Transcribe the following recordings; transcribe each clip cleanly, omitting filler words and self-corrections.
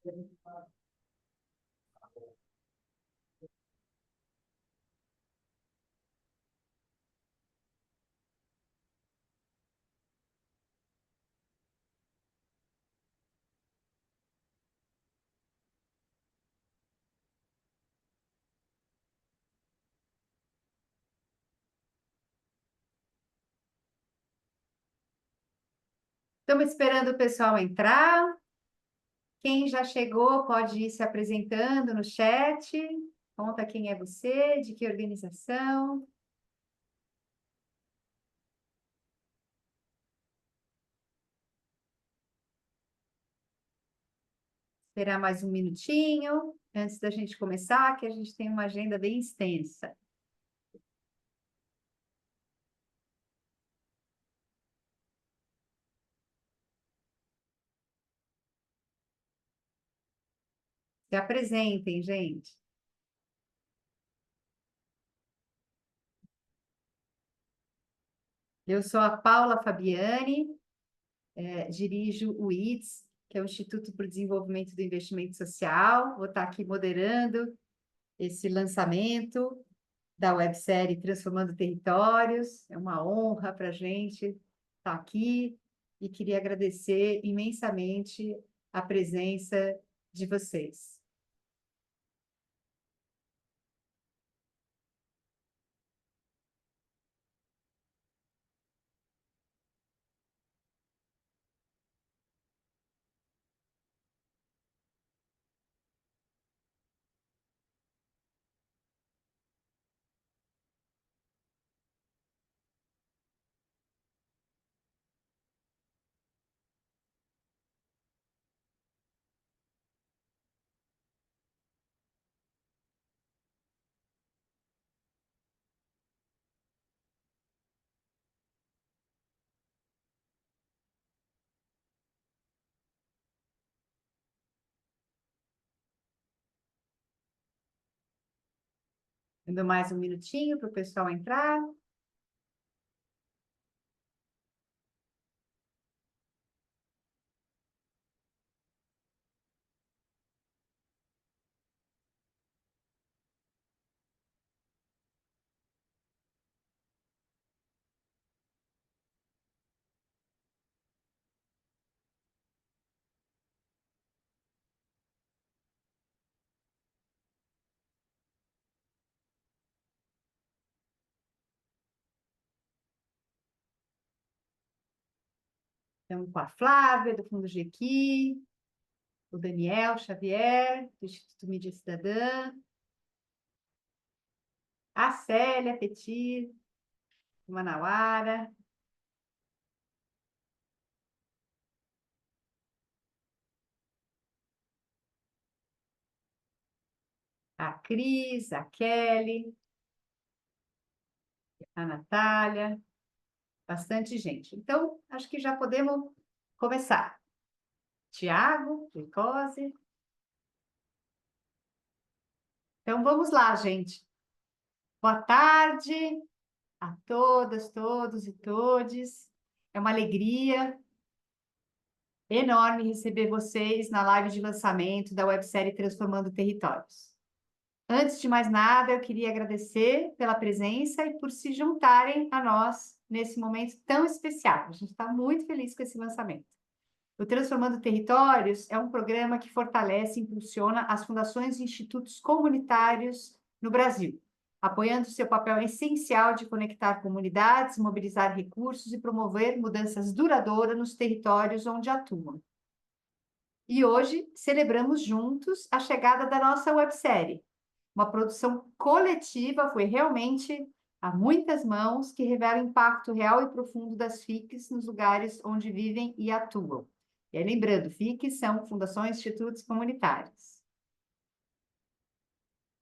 Estamos esperando o pessoal entrar. Quem já chegou pode ir se apresentando no chat. Conta quem é você, de que organização. Esperar mais um minutinho antes da gente começar, que a gente tem uma agenda bem extensa. Se apresentem, gente. Eu sou a Paula Fabiani, dirijo o IDS, que é o Instituto para o Desenvolvimento do Investimento Social. Vou estar aqui moderando esse lançamento da websérie Transformando Territórios. É uma honra para a gente estar aqui e queria agradecer imensamente a presença de vocês. Dando mais um minutinho para o pessoal entrar. Então, com a Flávia, do Fundo Jequi, o Daniel Xavier, do Instituto Mídia Cidadã, a Célia Petir, do Manauara, a Cris, a Kelly, a Natália, bastante gente. Então, acho que já podemos começar. Tiago, Glicose. Então, vamos lá, gente. Boa tarde a todas, todos e todes. É uma alegria enorme receber vocês na live de lançamento da websérie Transformando Territórios. Antes de mais nada, eu queria agradecer pela presença e por se juntarem a nós nesse momento tão especial. A gente está muito feliz com esse lançamento. O Transformando Territórios é um programa que fortalece e impulsiona as fundações e institutos comunitários no Brasil, apoiando seu papel essencial de conectar comunidades, mobilizar recursos e promover mudanças duradouras nos territórios onde atuam. E hoje celebramos juntos a chegada da nossa websérie. Uma produção coletiva, foi realmente a muitas mãos, que revela o impacto real e profundo das FICs nos lugares onde vivem e atuam. E lembrando, FICs são fundações, institutos comunitários.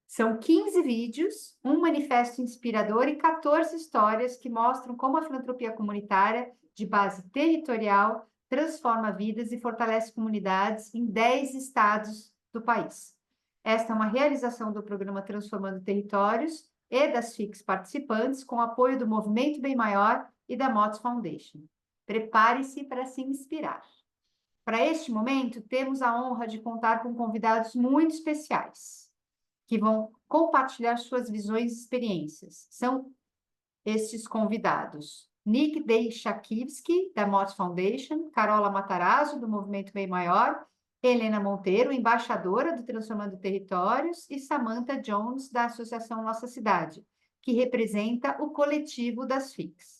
São 15 vídeos, um manifesto inspirador e 14 histórias que mostram como a filantropia comunitária de base territorial transforma vidas e fortalece comunidades em 10 estados do país. Esta é uma realização do programa Transformando Territórios e das FICs participantes, com apoio do Movimento Bem Maior e da Motos Foundation. Prepare-se para se inspirar. Para este momento, temos a honra de contar com convidados muito especiais, que vão compartilhar suas visões e experiências. São estes convidados: Nick Deixakivski, da Mott's Foundation, Carola Matarazzo, do Movimento Bem Maior, Helena Monteiro, embaixadora do Transformando Territórios, e Samantha Jones, da Associação Nossa Cidade, que representa o coletivo das FICs.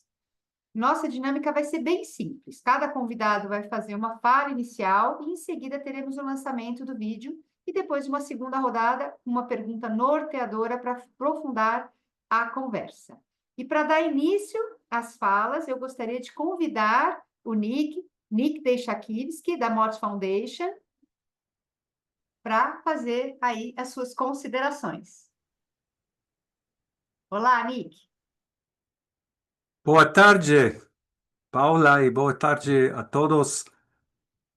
Nossa dinâmica vai ser bem simples. Cada convidado vai fazer uma fala inicial e, em seguida, teremos o lançamento do vídeo e depois uma segunda rodada, uma pergunta norteadora para aprofundar a conversa. E para dar início às falas, eu gostaria de convidar o Nick Deixakivski, da Mott's Foundation, para fazer aí as suas considerações. Olá, Nick. Boa tarde, Paula, e boa tarde a todos.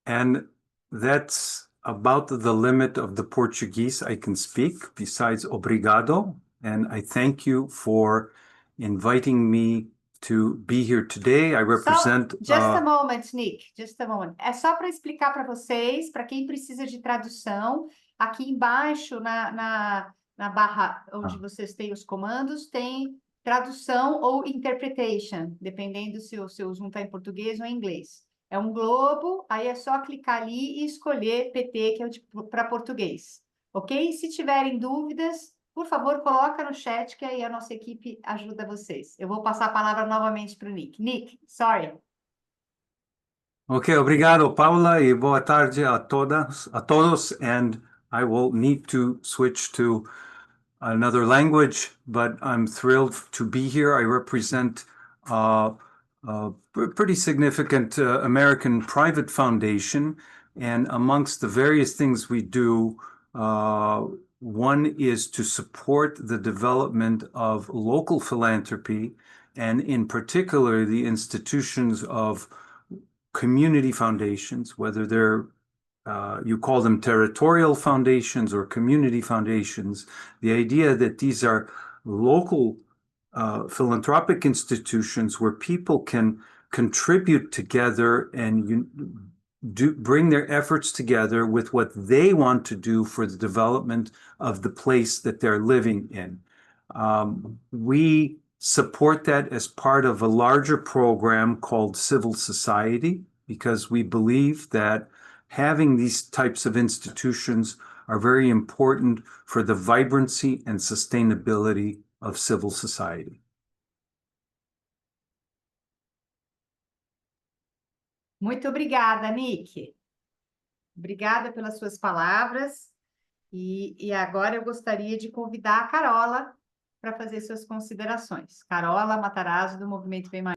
And that's about the limit of the Portuguese I can speak, besides obrigado. And I thank you for inviting me to be here today. I represent... Just a moment, Nick, just a moment. É só para explicar para vocês, para quem precisa de tradução, aqui embaixo, na barra onde vocês têm os comandos, tem tradução ou interpretation, dependendo se o Zoom está em português ou em inglês. É um globo, aí é só clicar ali e escolher PT, que é para português. Ok? Se tiverem dúvidas, por favor, coloca no chat, que aí a nossa equipe ajuda vocês. Eu vou passar a palavra novamente para o Nick. Nick, sorry. Ok, obrigado, Paula, e boa tarde a todos. And I will need to switch to another language, but I'm thrilled to be here. I represent a pretty significant American private foundation, and amongst the various things we do, one is to support the development of local philanthropy, and in particular, the institutions of community foundations, whether they're you call them territorial foundations or community foundations. The idea that these are local philanthropic institutions where people can contribute together and bring their efforts together with what they want to do for the development of the place that they're living in. We support that as part of a larger program called Civil Society, because we believe that having these types of institutions are very important for the vibrancy and sustainability of civil society. Muito obrigada, Nick. Obrigada pelas suas palavras. E agora eu gostaria de convidar a Carola para fazer suas considerações. Carola Matarazzo, do Movimento Bem Maior.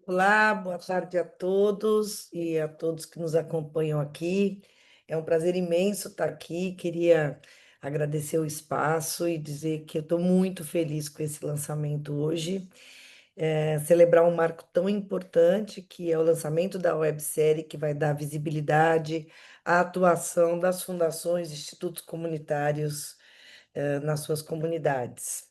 Olá, boa tarde a todos e a todos que nos acompanham aqui. É um prazer imenso estar aqui. Queria agradecer o espaço e dizer que eu estou muito feliz com esse lançamento hoje. Celebrar um marco tão importante que é o lançamento da websérie, que vai dar visibilidade à atuação das fundações e institutos comunitários nas suas comunidades.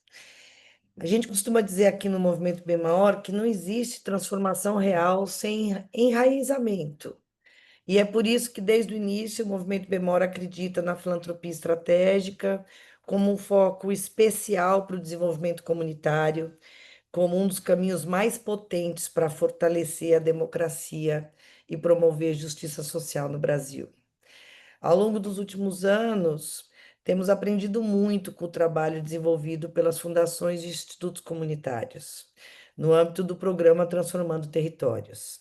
A gente costuma dizer aqui no Movimento Bem Maior que não existe transformação real sem enraizamento. E é por isso que, desde o início, o Movimento Bem Maior acredita na filantropia estratégica como um foco especial para o desenvolvimento comunitário, como um dos caminhos mais potentes para fortalecer a democracia e promover justiça social no Brasil. Ao longo dos últimos anos, temos aprendido muito com o trabalho desenvolvido pelas fundações e institutos comunitários, no âmbito do programa Transformando Territórios.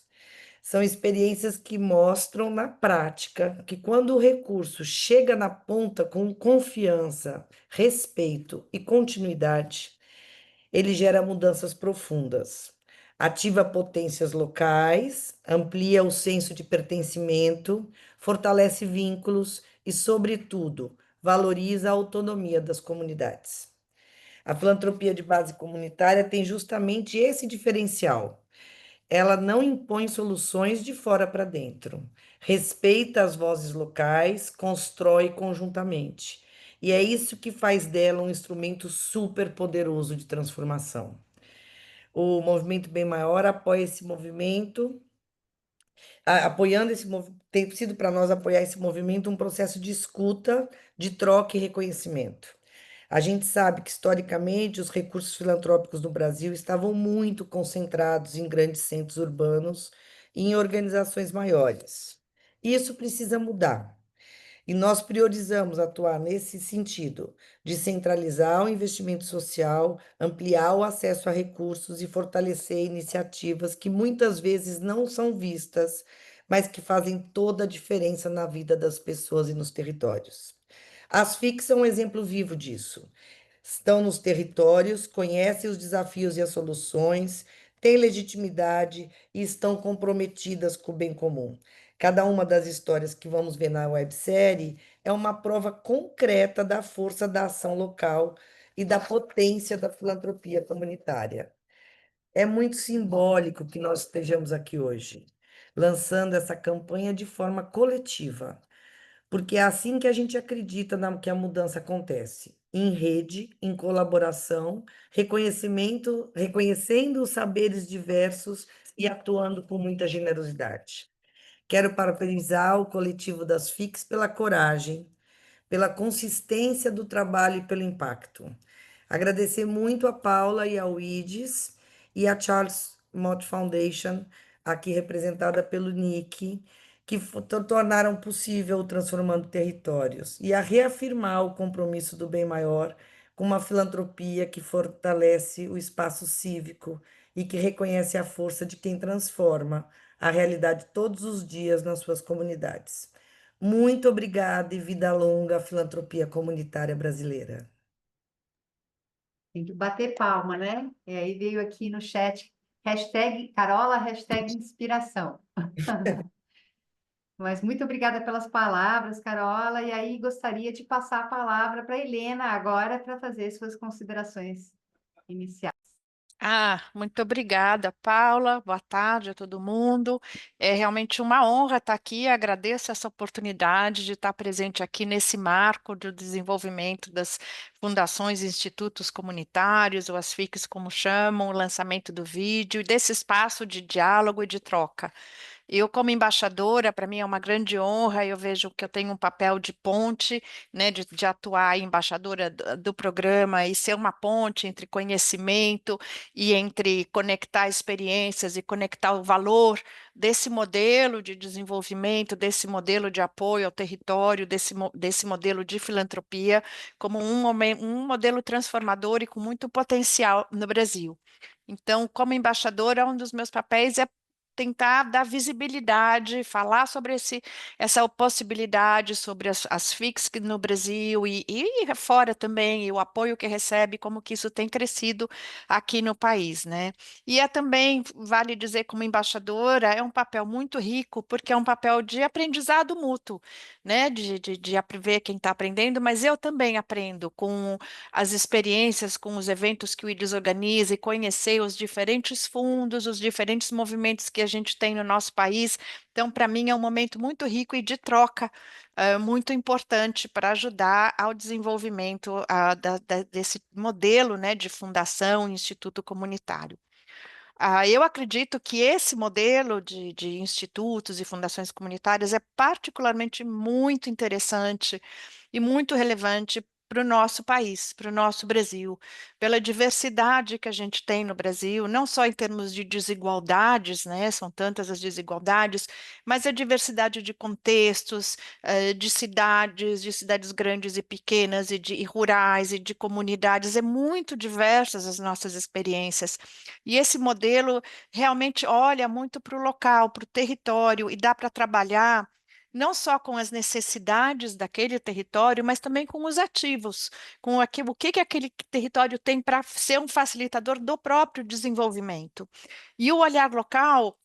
São experiências que mostram na prática que, quando o recurso chega na ponta com confiança, respeito e continuidade, ele gera mudanças profundas. Ativa potências locais, amplia o senso de pertencimento, fortalece vínculos e, sobretudo, valoriza a autonomia das comunidades. A filantropia de base comunitária tem justamente esse diferencial. Ela não impõe soluções de fora para dentro, respeita as vozes locais, constrói conjuntamente. E é isso que faz dela um instrumento super poderoso de transformação. O Movimento Bem Maior apoia esse movimento, apoiando esse movimento, tem sido para nós apoiar esse movimento um processo de escuta, de troca e reconhecimento. A gente sabe que, historicamente, os recursos filantrópicos no Brasil estavam muito concentrados em grandes centros urbanos e em organizações maiores. Isso precisa mudar. E nós priorizamos atuar nesse sentido, de centralizar o investimento social, ampliar o acesso a recursos e fortalecer iniciativas que muitas vezes não são vistas, mas que fazem toda a diferença na vida das pessoas e nos territórios. As FICs são um exemplo vivo disso. Estão nos territórios, conhecem os desafios e as soluções, têm legitimidade e estão comprometidas com o bem comum. Cada uma das histórias que vamos ver na websérie é uma prova concreta da força da ação local e da potência da filantropia comunitária. É muito simbólico que nós estejamos aqui hoje, lançando essa campanha de forma coletiva, porque é assim que a gente acredita que a mudança acontece, em rede, em colaboração, reconhecendo os saberes diversos e atuando com muita generosidade. Quero parabenizar o coletivo das FICs pela coragem, pela consistência do trabalho e pelo impacto. Agradecer muito a Paula e ao IDES e a Charles Mott Foundation, aqui representada pelo Nick, que tornaram possível o Transformando Territórios, e a reafirmar o compromisso do bem maior com uma filantropia que fortalece o espaço cívico e que reconhece a força de quem transforma a realidade todos os dias nas suas comunidades. Muito obrigada e vida longa à filantropia comunitária brasileira. Tem que bater palma, né? E aí veio aqui no chat, hashtag Carola, hashtag inspiração. Mas muito obrigada pelas palavras, Carola. E aí gostaria de passar a palavra para a Helena agora para fazer suas considerações iniciais. Muito obrigada, Paula. Boa tarde a todo mundo. É realmente uma honra estar aqui. Agradeço essa oportunidade de estar presente aqui nesse marco do desenvolvimento das fundações e institutos comunitários, ou as FICs, como chamam, o lançamento do vídeo, e desse espaço de diálogo e de troca. Eu, como embaixadora, para mim é uma grande honra, eu vejo que eu tenho um papel de ponte, né, de atuar embaixadora do programa e ser uma ponte entre conhecimento e entre conectar experiências e conectar o valor desse modelo de desenvolvimento, desse modelo de apoio ao território, desse modelo de filantropia, como um modelo transformador e com muito potencial no Brasil. Então, como embaixadora, um dos meus papéis é tentar dar visibilidade, falar sobre essa possibilidade, sobre as FICs no Brasil e fora também, e o apoio que recebe, como que isso tem crescido aqui no país, né? E também, vale dizer, como embaixadora, é um papel muito rico, porque é um papel de aprendizado mútuo, né? De ver quem está aprendendo, mas eu também aprendo com as experiências, com os eventos que o IDES organiza e conhecer os diferentes fundos, os diferentes movimentos que a gente tem no nosso país. Então, para mim, é um momento muito rico e de troca, muito importante para ajudar ao desenvolvimento desse modelo, né, de fundação, instituto comunitário. Eu acredito que esse modelo de institutos e fundações comunitárias é particularmente muito interessante e muito relevante para o nosso país, para o nosso Brasil, pela diversidade que a gente tem no Brasil, não só em termos de desigualdades, né? São tantas as desigualdades, mas a diversidade de contextos, de cidades grandes e pequenas, e rurais, e de comunidades, é muito diversas as nossas experiências. E esse modelo realmente olha muito para o local, para o território, e dá para trabalhar não só com as necessidades daquele território, mas também com os ativos, com o que aquele território tem para ser um facilitador do próprio desenvolvimento. E o olhar local,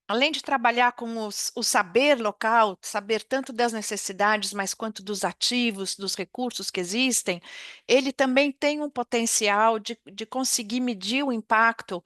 além de trabalhar com o saber local, saber tanto das necessidades, mas quanto dos ativos, dos recursos que existem, ele também tem um potencial de conseguir medir o impacto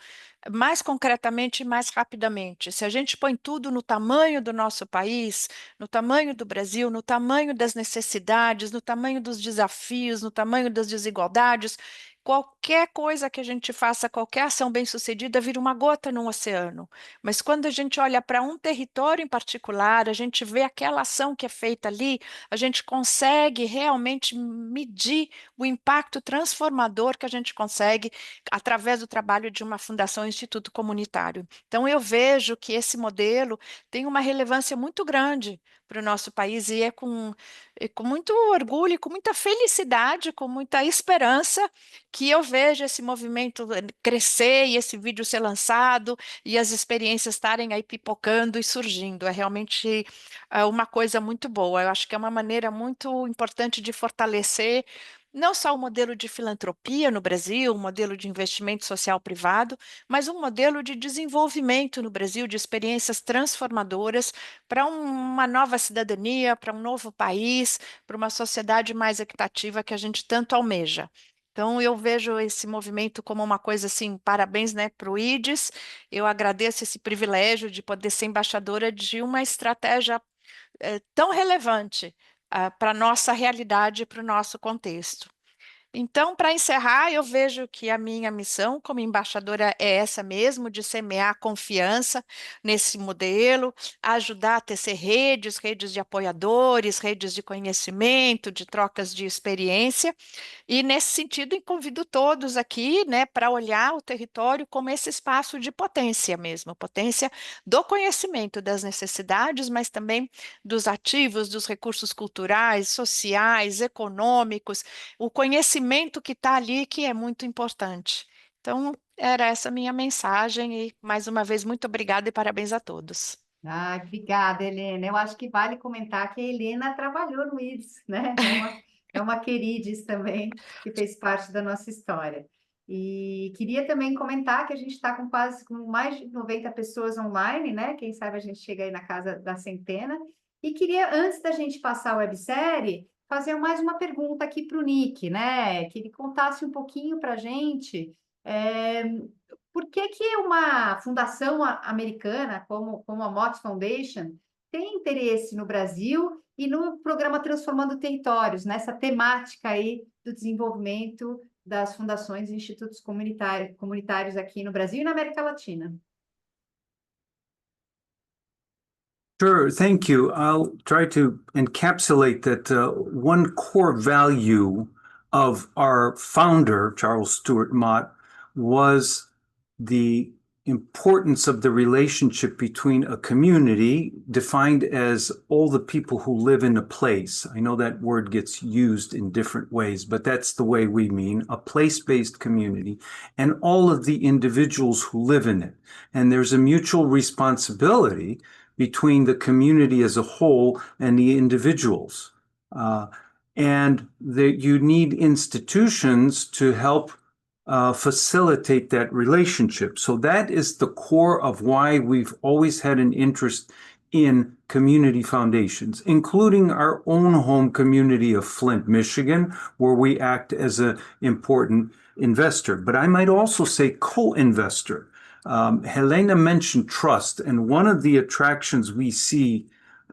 mais concretamente e mais rapidamente. Se a gente põe tudo no tamanho do nosso país, no tamanho do Brasil, no tamanho das necessidades, no tamanho dos desafios, no tamanho das desigualdades, qualquer coisa que a gente faça, qualquer ação bem-sucedida, vira uma gota no oceano. Mas quando a gente olha para um território em particular, a gente vê aquela ação que é feita ali, a gente consegue realmente medir o impacto transformador que a gente consegue através do trabalho de uma fundação ou instituto comunitário. Então, eu vejo que esse modelo tem uma relevância muito grande para o nosso país e com muito orgulho, e com muita felicidade, com muita esperança que eu vejo esse movimento crescer e esse vídeo ser lançado e as experiências estarem aí pipocando e surgindo. É realmente uma coisa muito boa. Eu acho que é uma maneira muito importante de fortalecer não só o modelo de filantropia no Brasil, o modelo de investimento social privado, mas um modelo de desenvolvimento no Brasil, de experiências transformadoras para uma nova cidadania, para um novo país, para uma sociedade mais equitativa que a gente tanto almeja. Então, eu vejo esse movimento como uma coisa assim, parabéns, né, para o IDES. Eu agradeço esse privilégio de poder ser embaixadora de uma estratégia tão relevante para a nossa realidade e para o nosso contexto. Então, para encerrar, eu vejo que a minha missão como embaixadora é essa mesmo, de semear confiança nesse modelo, ajudar a tecer redes, redes de apoiadores, redes de conhecimento, de trocas de experiência, e nesse sentido, convido todos aqui, né, para olhar o território como esse espaço de potência mesmo, potência do conhecimento das necessidades, mas também dos ativos, dos recursos culturais, sociais, econômicos, o conhecimento que está ali que é muito importante. Então, era essa a minha mensagem e, mais uma vez, muito obrigada e parabéns a todos. Ah, obrigada, Helena. Eu acho que vale comentar que a Helena trabalhou no IDES, né? É uma querides também, que fez parte da nossa história. E queria também comentar que a gente está com mais de 90 pessoas online, né? Quem sabe a gente chega aí na casa da centena. E queria, antes da gente passar a websérie, fazer mais uma pergunta aqui para o Nick, né? Que ele contasse um pouquinho para a gente. Por que que uma fundação americana, como a Mott's Foundation, tem interesse no Brasil e no programa Transformando Territórios, nessa temática aí do desenvolvimento das fundações e institutos comunitários aqui no Brasil e na América Latina? Sure, thank you. I'll try to encapsulate that one core value of our founder, Charles Stewart Mott, was the importance of the relationship between a community defined as all the people who live in a place. I know that word gets used in different ways, but that's the way we mean a place-based community and all of the individuals who live in it. And there's a mutual responsibility between the community as a whole and the individuals. And that you need institutions to help facilitate that relationship. So that is the core of why we've always had an interest in community foundations, including our own home community of Flint, Michigan, where we act as an important investor. But I might also say co-investor. Helena mentioned trust, and one of the attractions we see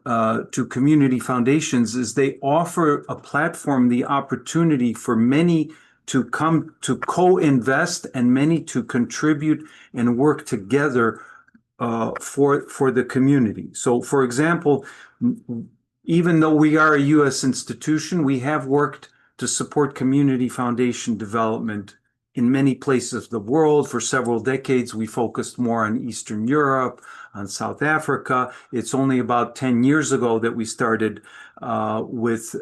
to community foundations is they offer a platform, the opportunity for many to come to co-invest and many to contribute and work together for the community. So, for example, even though we are a U.S. institution, we have worked to support community foundation development in many places of the world. For several decades, we focused more on Eastern Europe, on South Africa. It's only about 10 years ago that we started with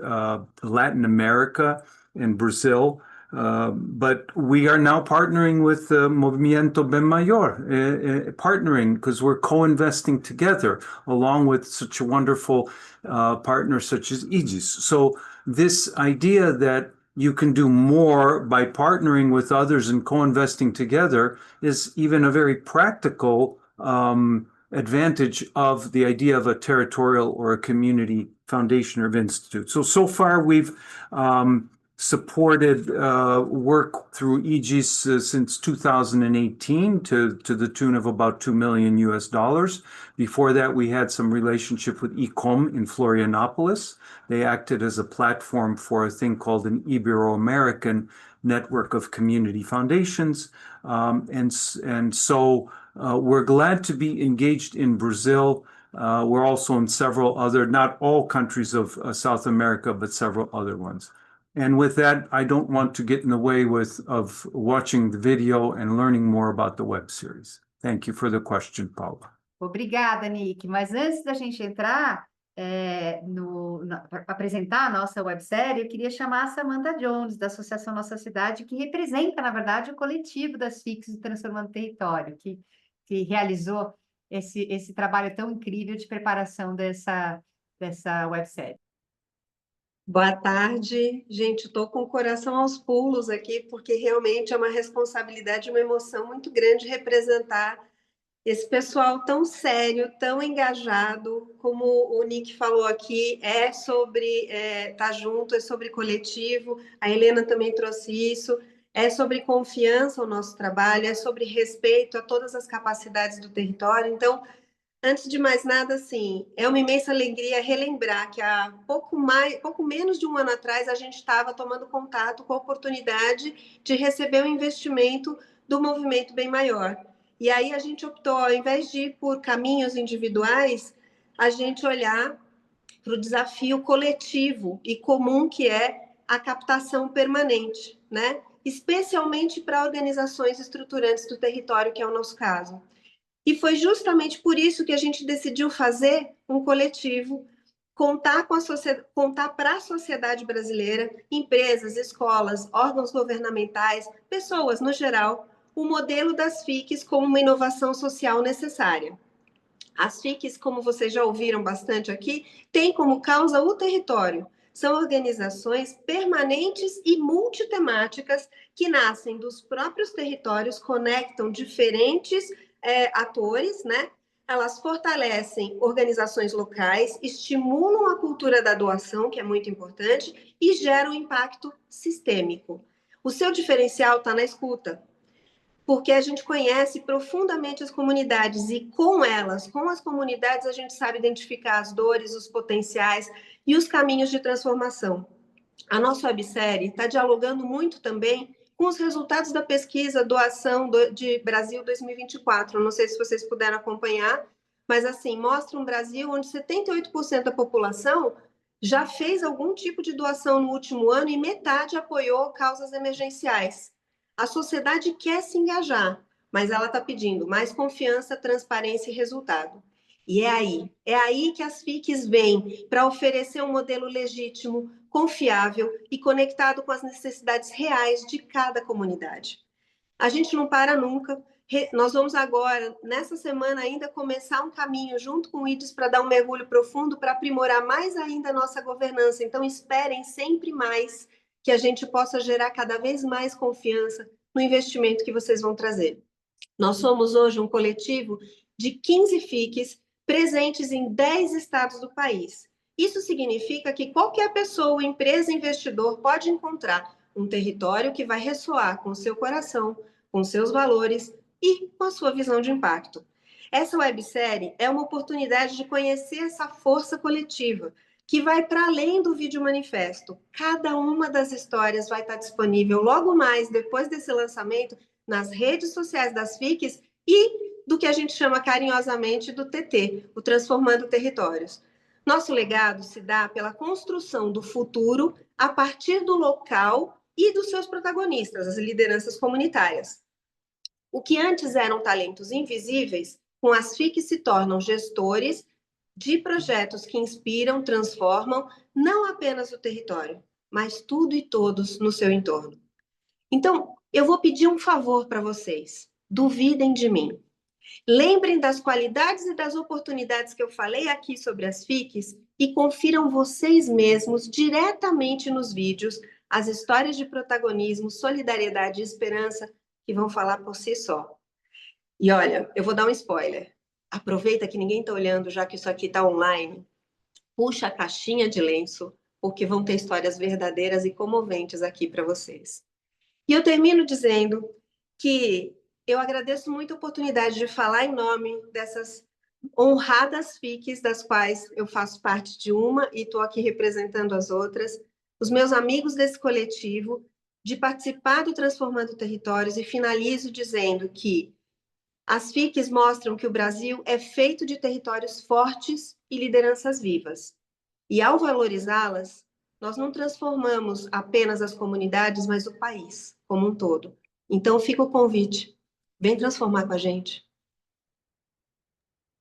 Latin America and Brazil. But we are now partnering with Movimiento Ben Mayor, partnering because we're co-investing together along with such a wonderful partner such as Aegis. So this idea that you can do more by partnering with others and co-investing together is even a very practical advantage of the idea of a territorial or a community foundation or institute. So far we've supported work through Aegis since 2018 to the tune of about $2 million US. Before that, we had some relationship with ICOM in Florianopolis. They acted as a platform for a thing called an Ibero-American network of community foundations. And so we're glad to be engaged in Brazil. We're also in several other, not all countries of South America, but several other ones. And with that, I don't want to get in the way of watching the video and learning more about the web series. Thank you for the question, Paula. Obrigada, Nick. Mas antes da gente entrar para apresentar a nossa websérie, eu queria chamar a Samantha Jones, da Associação Nossa Cidade, que representa, na verdade, o coletivo das FICs do Transformando Território, que realizou esse trabalho tão incrível de preparação dessa websérie. Boa tarde, gente. Estou com o coração aos pulos aqui, porque realmente é uma responsabilidade, uma emoção muito grande representar esse pessoal tão sério, tão engajado, como o Nick falou aqui, é sobre estar junto, é sobre coletivo, a Helena também trouxe isso, é sobre confiança o nosso trabalho, é sobre respeito a todas as capacidades do território. Então, antes de mais nada, assim, é uma imensa alegria relembrar que há pouco menos de um ano atrás a gente estava tomando contato com a oportunidade de receber um investimento do Movimento Bem Maior. E aí a gente optou, ao invés de ir por caminhos individuais, a gente olhar para o desafio coletivo e comum que é a captação permanente, né? Especialmente para organizações estruturantes do território, que é o nosso caso. E foi justamente por isso que a gente decidiu fazer um coletivo, contar para a sociedade brasileira, empresas, escolas, órgãos governamentais, pessoas no geral, o modelo das FICs como uma inovação social necessária. As FICs, como vocês já ouviram bastante aqui, têm como causa o território. São organizações permanentes e multitemáticas que nascem dos próprios territórios, conectam diferentes atores, né? Elas fortalecem organizações locais, estimulam a cultura da doação, que é muito importante, e geram impacto sistêmico. O seu diferencial está na escuta, porque a gente conhece profundamente as comunidades e com elas, com as comunidades, a gente sabe identificar as dores, os potenciais e os caminhos de transformação. A nossa websérie está dialogando muito também com os resultados da pesquisa Doação de Brasil 2024. Eu não sei se vocês puderam acompanhar, mas assim, mostra um Brasil onde 78% da população já fez algum tipo de doação no último ano e metade apoiou causas emergenciais. A sociedade quer se engajar, mas ela está pedindo mais confiança, transparência e resultado. E é aí que as FICs vêm para oferecer um modelo legítimo, confiável e conectado com as necessidades reais de cada comunidade. A gente não para nunca. Nós vamos agora, nessa semana ainda, começar um caminho junto com o IDES para dar um mergulho profundo, para aprimorar mais ainda a nossa governança. Então, esperem sempre mais que a gente possa gerar cada vez mais confiança no investimento que vocês vão trazer. Nós somos hoje um coletivo de 15 FICs presentes em 10 estados do país. Isso significa que qualquer pessoa, empresa, investidor pode encontrar um território que vai ressoar com o seu coração, com seus valores e com a sua visão de impacto. Essa websérie é uma oportunidade de conhecer essa força coletiva, que vai para além do vídeo manifesto. Cada uma das histórias vai estar disponível logo mais, depois desse lançamento, nas redes sociais das FICs e do que a gente chama carinhosamente do TT, o Transformando Territórios. Nosso legado se dá pela construção do futuro a partir do local e dos seus protagonistas, as lideranças comunitárias. O que antes eram talentos invisíveis, com as FICs se tornam gestores de projetos que inspiram, transformam não apenas o território, mas tudo e todos no seu entorno. Então, eu vou pedir um favor para vocês. Duvidem de mim. Lembrem das qualidades e das oportunidades que eu falei aqui sobre as FICs e confiram vocês mesmos diretamente nos vídeos as histórias de protagonismo, solidariedade e esperança que vão falar por si só. E olha, eu vou dar um spoiler. Aproveita que ninguém está olhando, já que isso aqui está online. Puxa a caixinha de lenço, porque vão ter histórias verdadeiras e comoventes aqui para vocês. E eu termino dizendo que eu agradeço muito a oportunidade de falar em nome dessas honradas FICs, das quais eu faço parte de uma e estou aqui representando as outras, os meus amigos desse coletivo, de participar do Transformando Territórios e finalizo dizendo que as FICs mostram que o Brasil é feito de territórios fortes e lideranças vivas. E ao valorizá-las, nós não transformamos apenas as comunidades, mas o país como um todo. Então fica o convite. Vem transformar com a gente.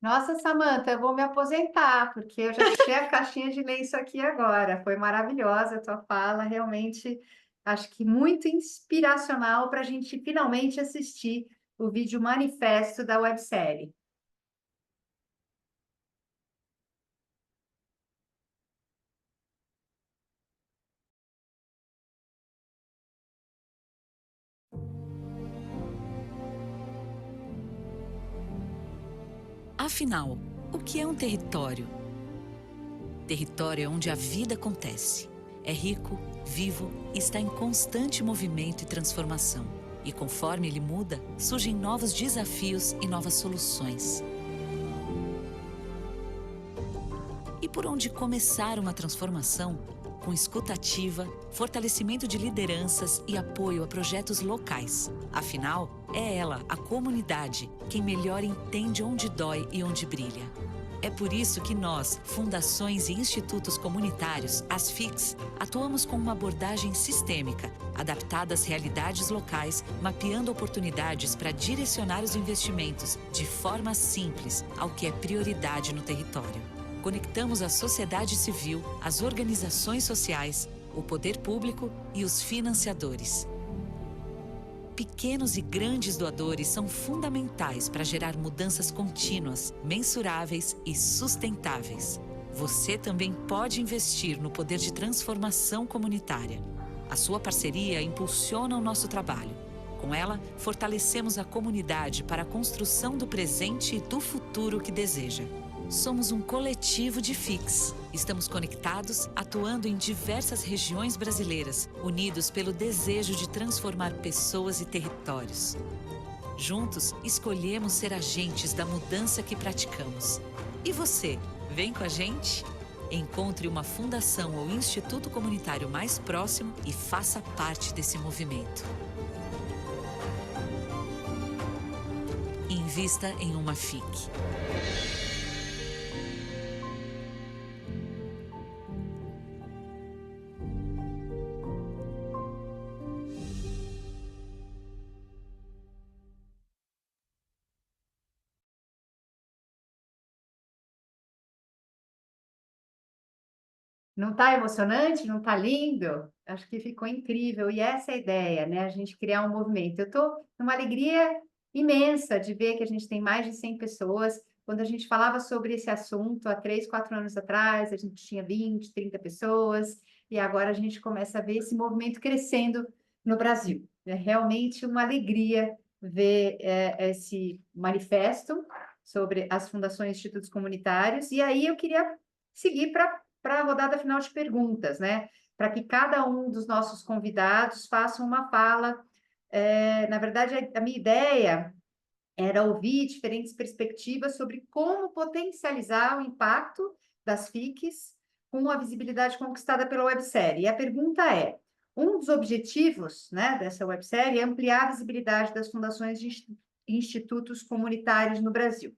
Nossa, Samantha, eu vou me aposentar, porque eu já achei a caixinha de lenço aqui agora. Foi maravilhosa a tua fala, realmente acho que muito inspiracional para a gente finalmente assistir o vídeo manifesto da websérie. Afinal, o que é um território? Território é onde a vida acontece. É rico, vivo e está em constante movimento e transformação. E conforme ele muda, surgem novos desafios e novas soluções. E por onde começar uma transformação? Com escuta ativa, fortalecimento de lideranças e apoio a projetos locais. Afinal, é ela, a comunidade, quem melhor entende onde dói e onde brilha. É por isso que nós, fundações e institutos comunitários, as FICs, atuamos com uma abordagem sistêmica, adaptada às realidades locais, mapeando oportunidades para direcionar os investimentos de forma simples ao que é prioridade no território. Conectamos a sociedade civil, as organizações sociais, o poder público e os financiadores. Pequenos e grandes doadores são fundamentais para gerar mudanças contínuas, mensuráveis e sustentáveis. Você também pode investir no poder de transformação comunitária. A sua parceria impulsiona o nosso trabalho. Com ela, fortalecemos a comunidade para a construção do presente e do futuro que deseja. Somos um coletivo de FICs. Estamos conectados, atuando em diversas regiões brasileiras, unidos pelo desejo de transformar pessoas e territórios. Juntos, escolhemos ser agentes da mudança que praticamos. E você, vem com a gente? Encontre uma fundação ou instituto comunitário mais próximo e faça parte desse movimento. Invista em uma FIC. Não está emocionante? Não está lindo? Acho que ficou incrível. E essa é a ideia, né? A gente criar um movimento. Eu estou numa alegria imensa de ver que a gente tem mais de 100 pessoas. Quando a gente falava sobre esse assunto há 3, 4 anos atrás, a gente tinha 20, 30 pessoas. E agora a gente começa a ver esse movimento crescendo no Brasil. É realmente uma alegria ver esse manifesto sobre as fundações e institutos comunitários. E aí eu queria seguir para a rodada final de perguntas, né? Para que cada um dos nossos convidados faça uma fala. Na verdade, a minha ideia era ouvir diferentes perspectivas sobre como potencializar o impacto das FICs com a visibilidade conquistada pela websérie. E a pergunta é: um dos objetivos, né, dessa websérie é ampliar a visibilidade das fundações e institutos comunitários no Brasil.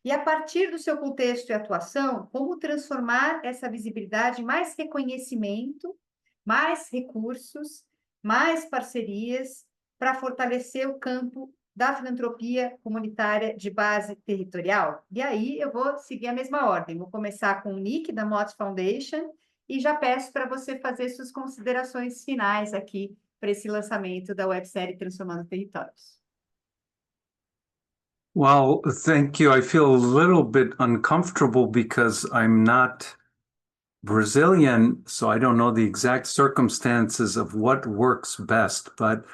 E a partir do seu contexto e atuação, como transformar essa visibilidade em mais reconhecimento, mais recursos, mais parcerias para fortalecer o campo da filantropia comunitária de base territorial? E aí eu vou seguir a mesma ordem. Vou começar com o Nick, da Mott's Foundation, e já peço para você fazer suas considerações finais aqui para esse lançamento da websérie Transformando Territórios. Well, thank you. I feel a little bit uncomfortable because I'm not Brazilian, so I don't know the exact circumstances of what works best. But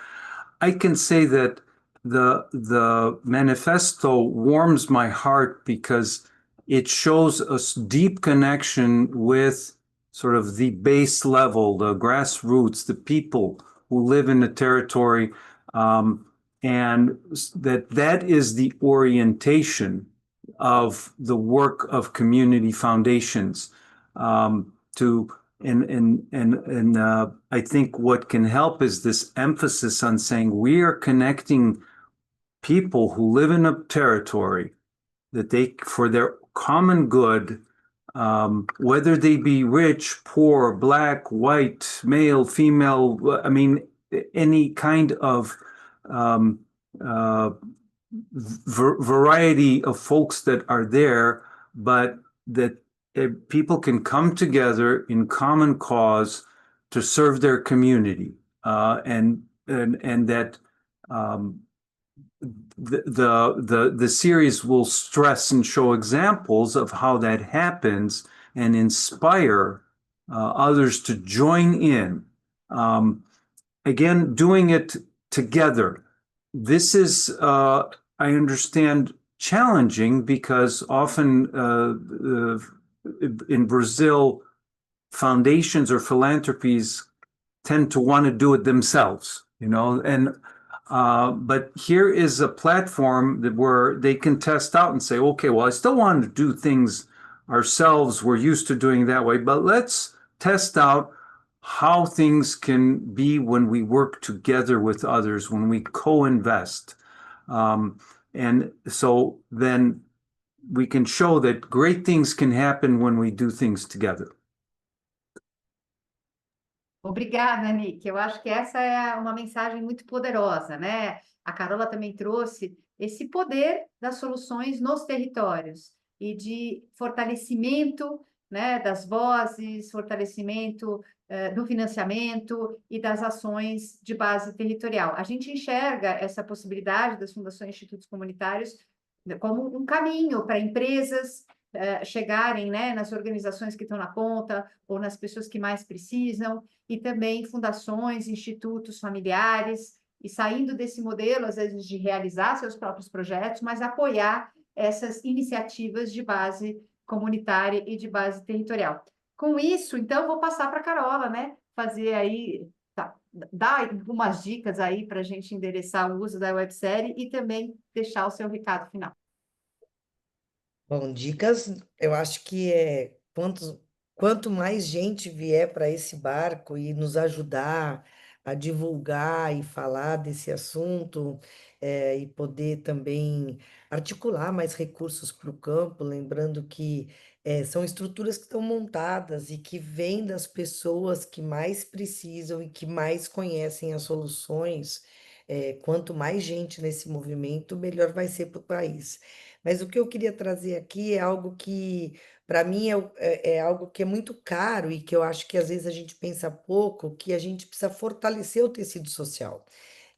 I can say that the manifesto warms my heart because it shows a deep connection with sort of the base level, the grassroots, the people who live in the territory, and that is the orientation of the work of community foundations, to I think what can help is this emphasis on saying we are connecting people who live in a territory that they, for their common good, whether they be rich, poor, black, white, male, female, I mean, any kind of variety of folks that are there, but that people can come together in common cause to serve their community, and that the series will stress and show examples of how that happens and inspire others to join in. Again, doing it together. This is, I understand, challenging because often in Brazil, foundations or philanthropies tend to want to do it themselves, and but here is a platform where they can test out and say, okay, well, I still want to do things ourselves. We're used to doing that way, but let's test out how things can be when we work together with others, when we co-invest. And so then we can show that great things can happen when we do things together. Obrigada, Nick. Eu acho que essa é uma mensagem muito poderosa, né? A Carola também trouxe esse poder das soluções nos territórios e de fortalecimento, né, das vozes, fortalecimento do financiamento e das ações de base territorial. A gente enxerga essa possibilidade das fundações e institutos comunitários como um caminho para empresas chegarem, né, nas organizações que estão na ponta ou nas pessoas que mais precisam, e também fundações, institutos familiares, e saindo desse modelo, às vezes, de realizar seus próprios projetos, mas apoiar essas iniciativas de base comunitária e de base territorial. Com isso, então, vou passar para a Carola, né, fazer aí, dar algumas dicas aí para a gente endereçar o uso da websérie e também deixar o seu recado final. Bom, dicas, eu acho que quanto mais gente vier para esse barco e nos ajudar a divulgar e falar desse assunto, e poder também articular mais recursos para o campo, lembrando que são estruturas que estão montadas e que vêm das pessoas que mais precisam e que mais conhecem as soluções. Quanto mais gente nesse movimento, melhor vai ser para o país. Mas o que eu queria trazer aqui é algo que, para mim, é algo que é muito caro e que eu acho que às vezes a gente pensa pouco, que a gente precisa fortalecer o tecido social,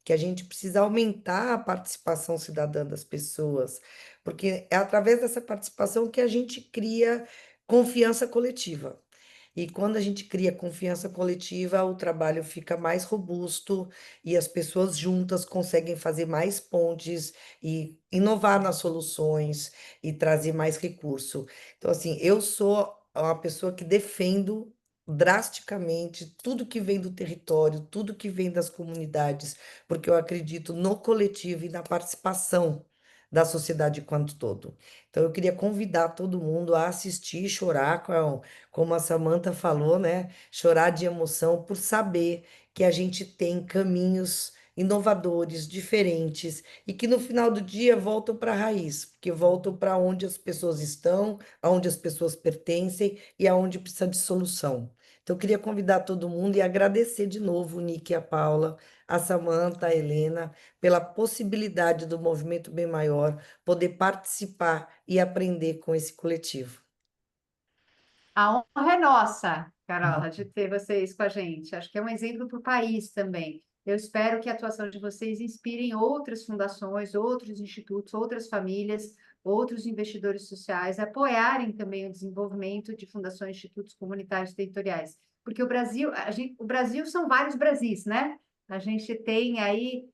que a gente precisa aumentar a participação cidadã das pessoas, porque é através dessa participação que a gente cria confiança coletiva. E quando a gente cria confiança coletiva, o trabalho fica mais robusto e as pessoas juntas conseguem fazer mais pontes e inovar nas soluções e trazer mais recurso. Então, assim, eu sou uma pessoa que defendo drasticamente tudo que vem do território, tudo que vem das comunidades, porque eu acredito no coletivo e na participação da sociedade quanto todo. Então, eu queria convidar todo mundo a assistir e chorar, como a Samantha falou, né? Chorar de emoção por saber que a gente tem caminhos inovadores, diferentes, e que no final do dia voltam para a raiz, porque voltam para onde as pessoas estão, aonde as pessoas pertencem e aonde precisa de solução. Então, eu queria convidar todo mundo e agradecer de novo o Nick e a Paula, a Samantha, a Helena, pela possibilidade do Movimento Bem Maior poder participar e aprender com esse coletivo. A honra é nossa, Carola, de ter vocês com a gente. Acho que é um exemplo para o país também. Eu espero que a atuação de vocês inspire outras fundações, outros institutos, outras famílias, outros investidores sociais a apoiarem também o desenvolvimento de fundações e institutos comunitários territoriais. Porque o Brasil são vários Brasis, né? A gente tem aí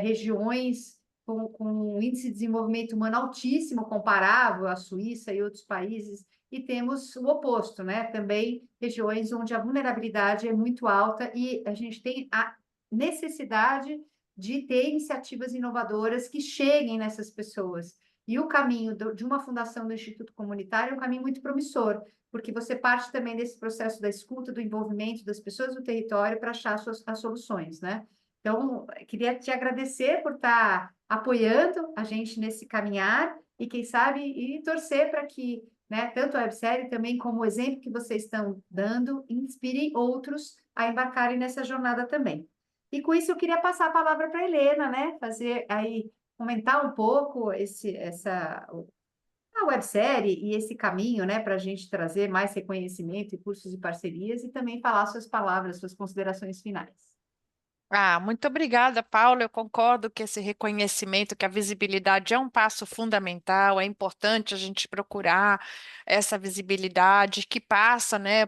regiões com um índice de desenvolvimento humano altíssimo, comparável à Suíça e outros países, e temos o oposto, né? Também regiões onde a vulnerabilidade é muito alta e a gente tem a necessidade de ter iniciativas inovadoras que cheguem nessas pessoas. E o caminho de uma fundação do Instituto Comunitário é um caminho muito promissor, porque você parte também desse processo da escuta, do envolvimento das pessoas do território para achar as soluções, né? Então, queria te agradecer por estar apoiando a gente nesse caminhar e, quem sabe, e torcer para que, né, tanto a websérie também como o exemplo que vocês estão dando, inspire outros a embarcarem nessa jornada também. E com isso eu queria passar a palavra para a Helena, né? Fazer aí, comentar um pouco a websérie e esse caminho, né, para a gente trazer mais reconhecimento e cursos e parcerias e também falar suas palavras, suas considerações finais. Muito obrigada, Paula. Eu concordo que esse reconhecimento, que a visibilidade é um passo fundamental, é importante a gente procurar essa visibilidade que passa, né,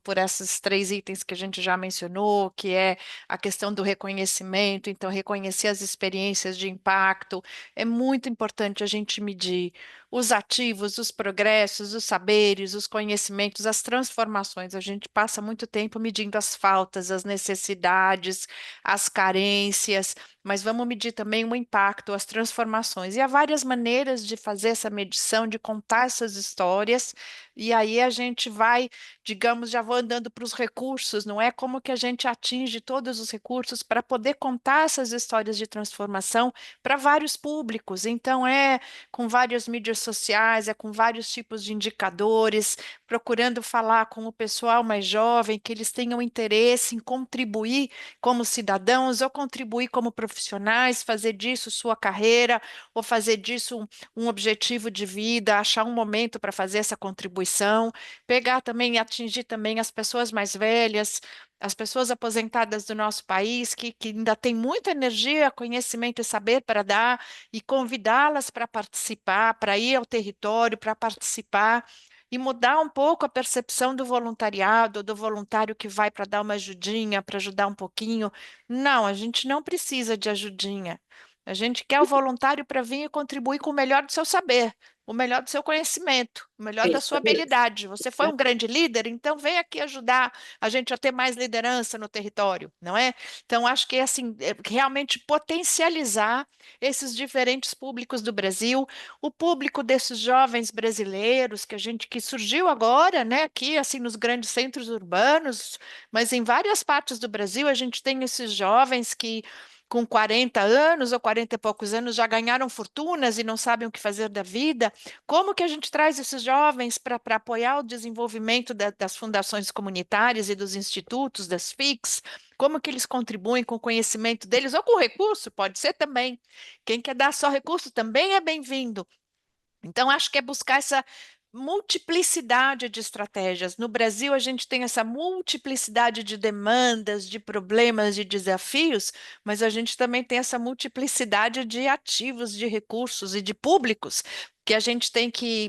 por esses 3 itens que a gente já mencionou, que é a questão do reconhecimento, então reconhecer as experiências de impacto. É muito importante a gente medir os ativos, os progressos, os saberes, os conhecimentos, as transformações. A gente passa muito tempo medindo as faltas, as necessidades, as carências, mas vamos medir também o impacto, as transformações. E há várias maneiras de fazer essa medição, de contar essas histórias, e aí a gente vai, digamos, já vou andando para os recursos, não é? Como que a gente atinge todos os recursos para poder contar essas histórias de transformação para vários públicos. Então, é com várias mídias sociais, é com vários tipos de indicadores, procurando falar com o pessoal mais jovem, que eles tenham interesse em contribuir como cidadãos ou contribuir como profissionais, fazer disso sua carreira ou fazer disso um objetivo de vida, achar um momento para fazer essa contribuição, pegar também e atingir também as pessoas mais velhas, as pessoas aposentadas do nosso país, que ainda têm muita energia, conhecimento e saber para dar, e convidá-las para participar, para ir ao território, para participar, e mudar um pouco a percepção do voluntariado, do voluntário que vai para dar uma ajudinha, para ajudar um pouquinho. Não, a gente não precisa de ajudinha. A gente quer o voluntário para vir e contribuir com o melhor do seu saber, o melhor do seu conhecimento, o melhor da sua habilidade. Você foi um grande líder, então vem aqui ajudar a gente a ter mais liderança no território, não é? Então, acho que assim, realmente potencializar esses diferentes públicos do Brasil, o público desses jovens brasileiros que surgiu agora, né, aqui assim nos grandes centros urbanos, mas em várias partes do Brasil a gente tem esses jovens que com 40 anos ou 40 e poucos anos já ganharam fortunas e não sabem o que fazer da vida. Como que a gente traz esses jovens para apoiar o desenvolvimento das fundações comunitárias e dos institutos, das FICs? Como que eles contribuem com o conhecimento deles ou com recurso? Pode ser também. Quem quer dar só recurso também é bem-vindo. Então, acho que é buscar essa multiplicidade de estratégias. No Brasil, a gente tem essa multiplicidade de demandas, de problemas, de desafios, mas a gente também tem essa multiplicidade de ativos, de recursos e de públicos que a gente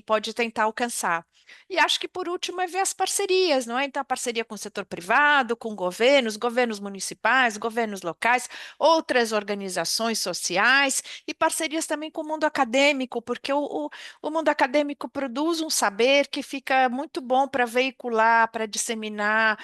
pode tentar alcançar. E acho que, por último, é ver as parcerias, não é? Então, a parceria com o setor privado, com governos municipais, governos locais, outras organizações sociais e parcerias também com o mundo acadêmico, porque o mundo acadêmico produz um saber que fica muito bom para veicular, para disseminar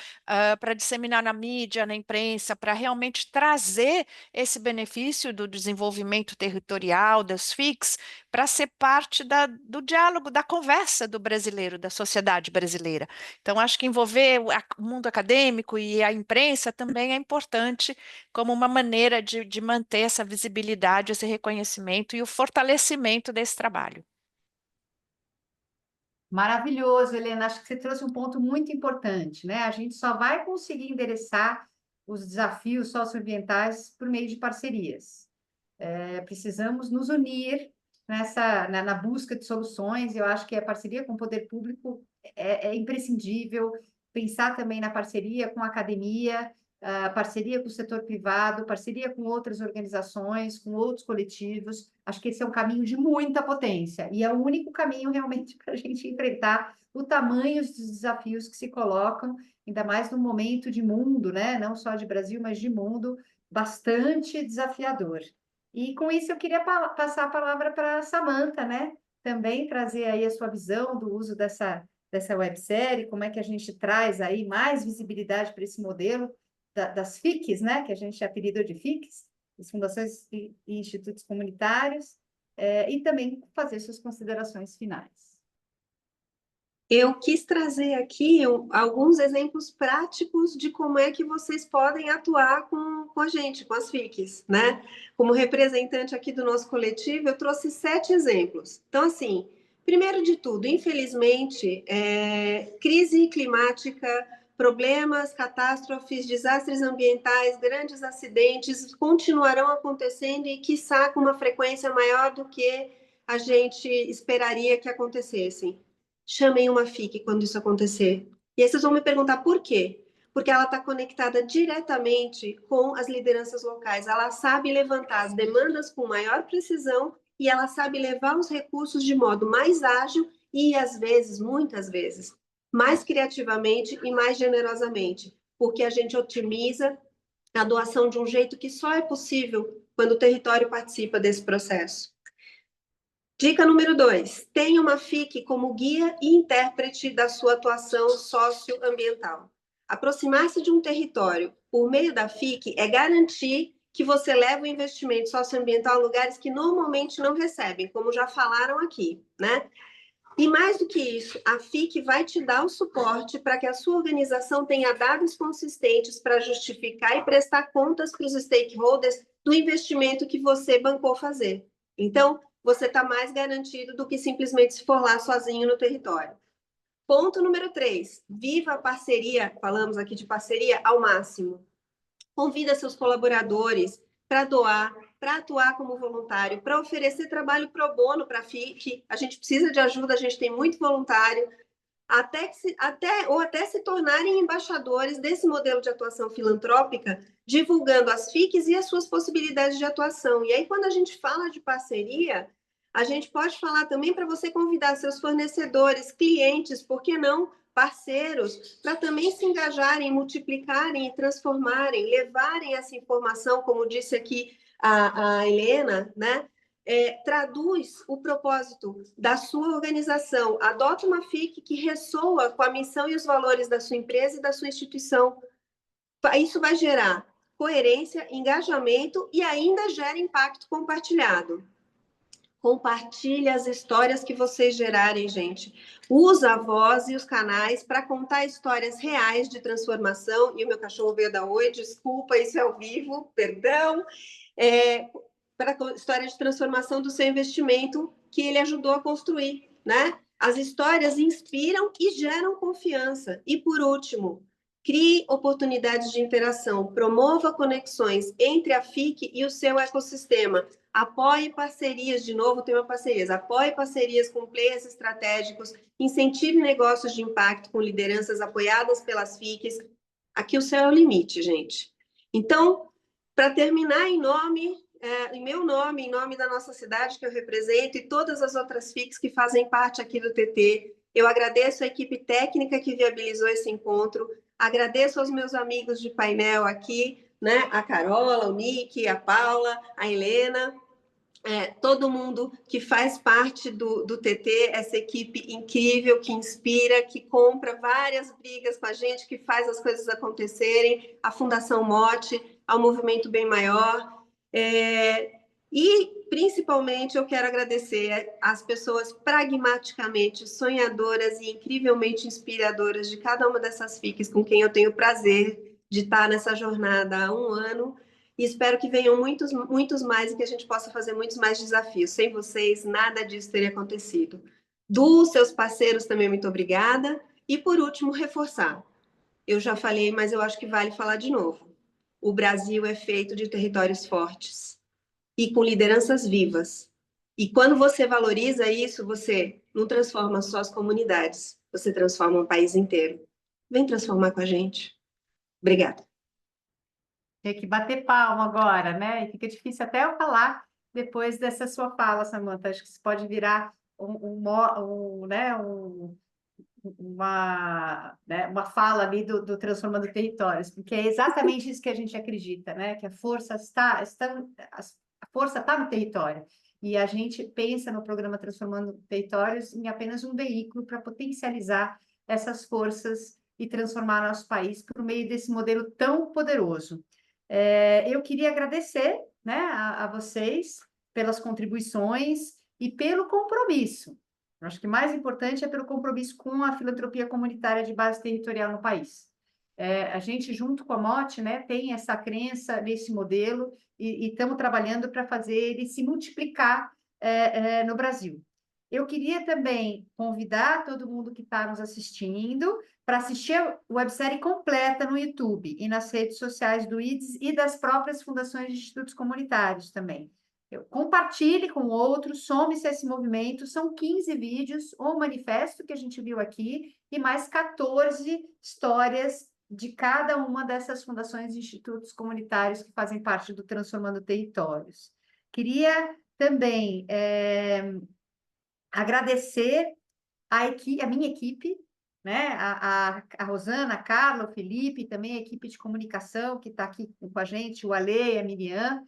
na mídia, na imprensa, para realmente trazer esse benefício do desenvolvimento territorial, das FICs, para ser parte do diálogo, da conversa do brasileiro, da sociedade brasileira. Então, acho que envolver o mundo acadêmico e a imprensa também é importante como uma maneira de manter essa visibilidade, esse reconhecimento e o fortalecimento desse trabalho. Maravilhoso, Helena. Acho que você trouxe um ponto muito importante, né? A gente só vai conseguir endereçar os desafios socioambientais por meio de parcerias. Precisamos nos unir na busca de soluções. Eu acho que a parceria com o poder público é imprescindível. Pensar também na parceria com a academia, parceria com o setor privado, parceria com outras organizações, com outros coletivos. Acho que esse é um caminho de muita potência e é o único caminho realmente para a gente enfrentar o tamanho dos desafios que se colocam, ainda mais no momento de mundo, né? Não só de Brasil, mas de mundo, bastante desafiador. E com isso eu queria passar a palavra para a Samantha, né? Também trazer aí a sua visão do uso dessa websérie, como é que a gente traz aí mais visibilidade para esse modelo das FICs, né? Que a gente apelidou de FICs, as fundações e institutos comunitários. e também fazer suas considerações finais. Eu quis trazer aqui alguns exemplos práticos de como é que vocês podem atuar com a gente, com as FICs, né? Como representante aqui do nosso coletivo, eu trouxe 7 exemplos. Então, assim, primeiro de tudo, infelizmente, crise climática, problemas, catástrofes, desastres ambientais, grandes acidentes continuarão acontecendo e, quiçá, com uma frequência maior do que a gente esperaria que acontecessem. Chamem uma FIC quando isso acontecer. E aí vocês vão me perguntar por quê? Porque ela está conectada diretamente com as lideranças locais. Ela sabe levantar as demandas com maior precisão e ela sabe levar os recursos de modo mais ágil e, às vezes, muitas vezes, mais criativamente e mais generosamente, porque a gente otimiza a doação de um jeito que só é possível quando o território participa desse processo. Dica número 2, tenha uma FIC como guia e intérprete da sua atuação socioambiental. Aproximar-se de um território por meio da FIC é garantir que você leva o investimento socioambiental a lugares que normalmente não recebem, como já falaram aqui, né? E mais do que isso, a FIC vai te dar o suporte para que a sua organização tenha dados consistentes para justificar e prestar contas para os stakeholders do investimento que você bancou fazer. Então, você está mais garantido do que simplesmente se for lá sozinho no território. Ponto número 3, viva a parceria, falamos aqui de parceria, ao máximo. Convida seus colaboradores para doar, para atuar como voluntário, para oferecer trabalho pro bono para a FIC. A gente precisa de ajuda, a gente tem muito voluntário, até se tornarem embaixadores desse modelo de atuação filantrópica, divulgando as FICs e as suas possibilidades de atuação. E aí, quando a gente fala de parceria, a gente pode falar também para você convidar seus fornecedores, clientes, por que não parceiros, para também se engajarem, multiplicarem e transformarem, levarem essa informação, como disse aqui a Helena, né? Traduz o propósito da sua organização, adota uma FIC que ressoa com a missão e os valores da sua empresa e da sua instituição. Isso vai gerar coerência, engajamento e ainda gera impacto compartilhado. Compartilhe as histórias que vocês gerarem, gente. Usa a voz e os canais para contar histórias reais de transformação. E o meu cachorro veio dar oi, desculpa, isso é ao vivo, perdão. Para a história de transformação do seu investimento que ele ajudou a construir, né? As histórias inspiram e geram confiança. E, por último, crie oportunidades de interação, promova conexões entre a FIC e o seu ecossistema. Apoie parcerias, de novo, tema parcerias. Apoie parcerias com players estratégicos, incentive negócios de impacto com lideranças apoiadas pelas FICs. Aqui o céu é o limite, gente. Então, para terminar, em meu nome, em nome da nossa cidade que eu represento e todas as outras FICs que fazem parte aqui do TT, eu agradeço a equipe técnica que viabilizou esse encontro, agradeço aos meus amigos de painel aqui, né? A Carola, o Nick, a Paula, a Helena, todo mundo que faz parte do TT, essa equipe incrível que inspira, que compra várias brigas com a gente, que faz as coisas acontecerem, a Fundação Mote, ao Movimento Bem Maior. E, principalmente, eu quero agradecer às pessoas pragmaticamente sonhadoras e incrivelmente inspiradoras de cada uma dessas FICs com quem eu tenho o prazer de estar nessa jornada há 1 ano. E espero que venham muitos, muitos mais e que a gente possa fazer muitos mais desafios. Sem vocês, nada disso teria acontecido. Dos seus parceiros também, muito obrigada. E, por último, reforçar. Eu já falei, mas eu acho que vale falar de novo. O Brasil é feito de territórios fortes e com lideranças vivas. E quando você valoriza isso, você não transforma só as comunidades, você transforma um país inteiro. Vem transformar com a gente. Obrigada. Tem que bater palma agora, né? E fica difícil até eu falar depois dessa sua fala, Samantha. Acho que isso pode virar uma fala ali do Transformando Territórios, porque é exatamente isso que a gente acredita, né? Que a força está no território. E a gente pensa no programa Transformando Territórios em apenas um veículo para potencializar essas forças e transformar nosso país por meio desse modelo tão poderoso. Eu queria agradecer, né, a vocês pelas contribuições e pelo compromisso. Eu acho que o mais importante é pelo compromisso com a filantropia comunitária de base territorial no país. A gente, junto com a MOT, né, tem essa crença nesse modelo e estamos trabalhando para fazer ele se multiplicar no Brasil. Eu queria também convidar todo mundo que está nos assistindo para assistir a websérie completa no YouTube e nas redes sociais do IDES e das próprias fundações de institutos comunitários também. Compartilhe com outros, some-se a esse movimento. São 15 vídeos, o manifesto que a gente viu aqui, e mais 14 histórias de cada uma dessas fundações e institutos comunitários que fazem parte do Transformando Territórios. Queria também agradecer a minha equipe, né? A Rosana, a Carla, o Felipe, também a equipe de comunicação que está aqui com a gente, o Ale e a Miriam,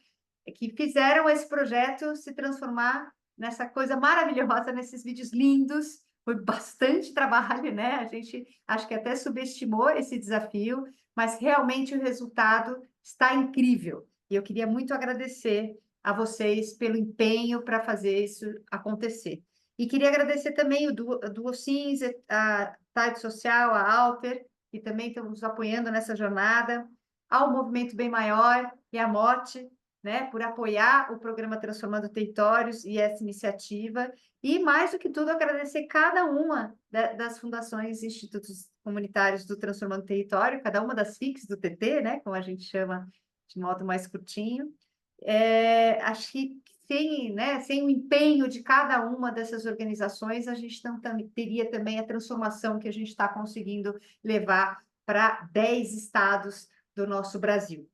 que fizeram esse projeto se transformar nessa coisa maravilhosa, nesses vídeos lindos. Foi bastante trabalho, né? A gente acho que até subestimou esse desafio, mas realmente o resultado está incrível. E eu queria muito agradecer a vocês pelo empenho para fazer isso acontecer. E queria agradecer também o Duo Sims, a Tide Social, a Alter, que também estão nos apoiando nessa jornada, ao Movimento Bem Maior e à MOT, né, por apoiar o programa Transformando Territórios e essa iniciativa. E, mais do que tudo, agradecer cada uma das fundações e institutos comunitários do Transformando Território, cada uma das FICs do TT, né, como a gente chama de modo mais curtinho. Acho que sem o empenho de cada uma dessas organizações, a gente não teria também a transformação que a gente está conseguindo levar para 10 estados do nosso Brasil.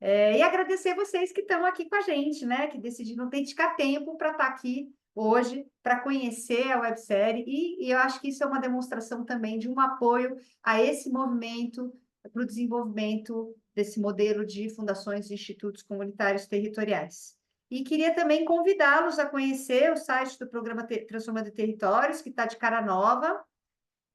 E agradecer vocês que estão aqui com a gente, né? Que decidiram dedicar tempo para estar aqui hoje, para conhecer a websérie, e eu acho que isso é uma demonstração também de um apoio a esse movimento para o desenvolvimento desse modelo de fundações e institutos comunitários territoriais. E queria também convidá-los a conhecer o site do programa Transformando Territórios, que está de cara nova,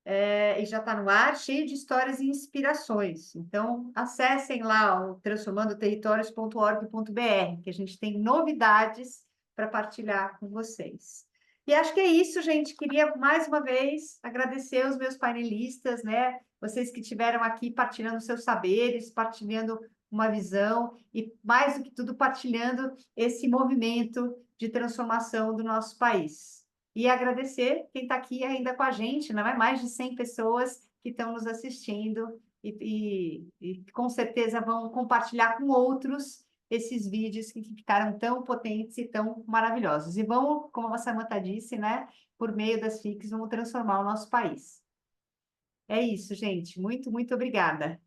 e já está no ar, cheio de histórias e inspirações. Então, acessem lá o transformandoterritorios.org.br, que a gente tem novidades para partilhar com vocês. E acho que é isso, gente. Queria, mais uma vez, agradecer aos meus painelistas, né? Vocês que estiveram aqui partilhando seus saberes, partilhando uma visão e, mais do que tudo, partilhando esse movimento de transformação do nosso país. E agradecer quem está aqui ainda com a gente, não é? Mais de 100 pessoas que estão nos assistindo e com certeza vão compartilhar com outros esses vídeos que ficaram tão potentes e tão maravilhosos. E vamos, como a Samantha disse, né? Por meio das FICs, vamos transformar o nosso país. É isso, gente. Muito, muito obrigada.